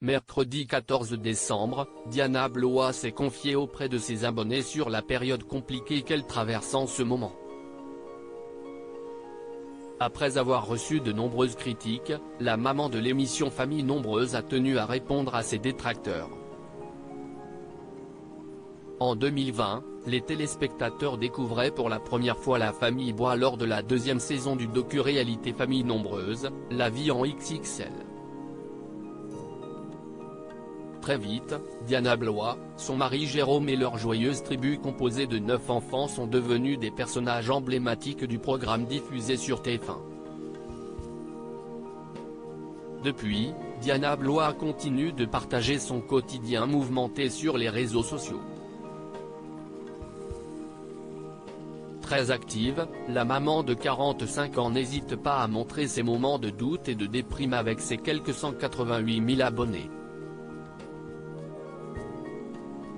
Mercredi 14 décembre, Diana Blois s'est confiée auprès de ses abonnés sur la période compliquée qu'elle traverse en ce moment. Après avoir reçu de nombreuses critiques, la maman de l'émission Famille Nombreuse a tenu à répondre à ses détracteurs. En 2020, les téléspectateurs découvraient pour la première fois la famille Blois lors de la deuxième saison du docu-réalité Famille Nombreuse, La vie en XXL. Très vite, Diana Blois, son mari Jérôme et leur joyeuse tribu composée de 9 enfants sont devenus des personnages emblématiques du programme diffusé sur TF1. Depuis, Diana Blois continue de partager son quotidien mouvementé sur les réseaux sociaux. Très active, la maman de 45 ans n'hésite pas à montrer ses moments de doute et de déprime avec ses quelques 188 000 abonnés.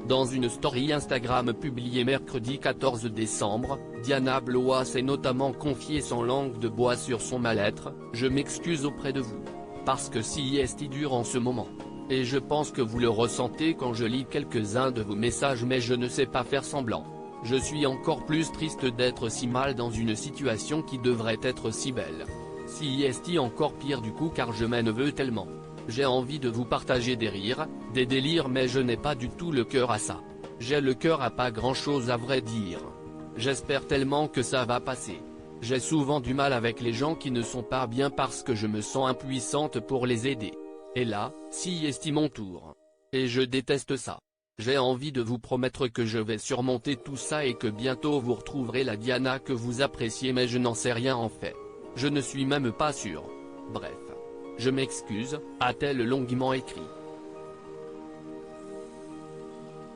Dans une story Instagram publiée mercredi 14 décembre, Diana Blois s'est notamment confiée sans langue de bois sur son mal-être. « Je m'excuse auprès de vous. Parce que c'est dur en ce moment. Et je pense que vous le ressentez quand je lis quelques-uns de vos messages, mais je ne sais pas faire semblant. Je suis encore plus triste d'être si mal dans une situation qui devrait être si belle. C'est encore pire du coup car je m'en veux tellement. J'ai envie de vous partager des rires, des délires, mais je n'ai pas du tout le cœur à ça. J'ai le cœur à pas grand chose à vrai dire. J'espère tellement que ça va passer. J'ai souvent du mal avec les gens qui ne sont pas bien parce que je me sens impuissante pour les aider. Et là, c'est mon tour. Et je déteste ça. J'ai envie de vous promettre que je vais surmonter tout ça et que bientôt vous retrouverez la Diana que vous appréciez, mais je n'en sais rien en fait. Je ne suis même pas sûr. Bref. Je m'excuse, a-t-elle longuement écrit.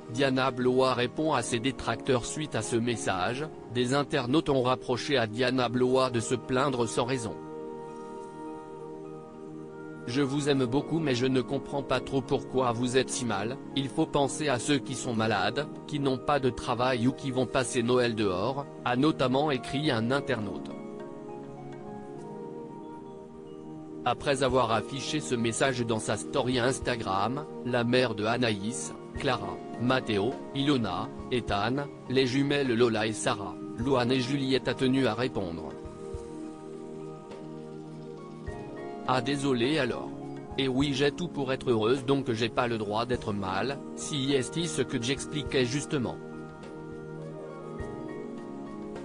Diana Blois répond à ses détracteurs suite à ce message. Des internautes ont rapproché à Diana Blois de se plaindre sans raison. Je vous aime beaucoup mais je ne comprends pas trop pourquoi vous êtes si mal, il faut penser à ceux qui sont malades, qui n'ont pas de travail ou qui vont passer Noël dehors, a notamment écrit un internaute. Après avoir affiché ce message dans sa story Instagram, la mère de Anaïs, Clara, Mathéo, Ilona, Ethan, les jumelles Lola et Sarah, Louane et Juliette a tenu à répondre. Ah désolé alors. Et oui, j'ai tout pour être heureuse donc j'ai pas le droit d'être mal, c'est ce que j'expliquais justement.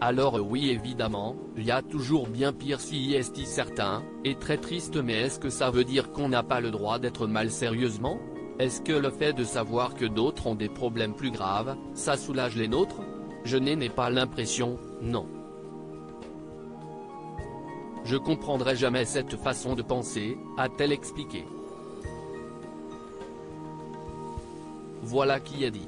Alors oui évidemment, il y a toujours bien pire c'est certain, et très triste, mais est-ce que ça veut dire qu'on n'a pas le droit d'être mal sérieusement? Est-ce que le fait de savoir que d'autres ont des problèmes plus graves, ça soulage les nôtres? Je n'ai pas l'impression, non. Je comprendrai jamais cette façon de penser, a-t-elle expliqué. Voilà qui est dit.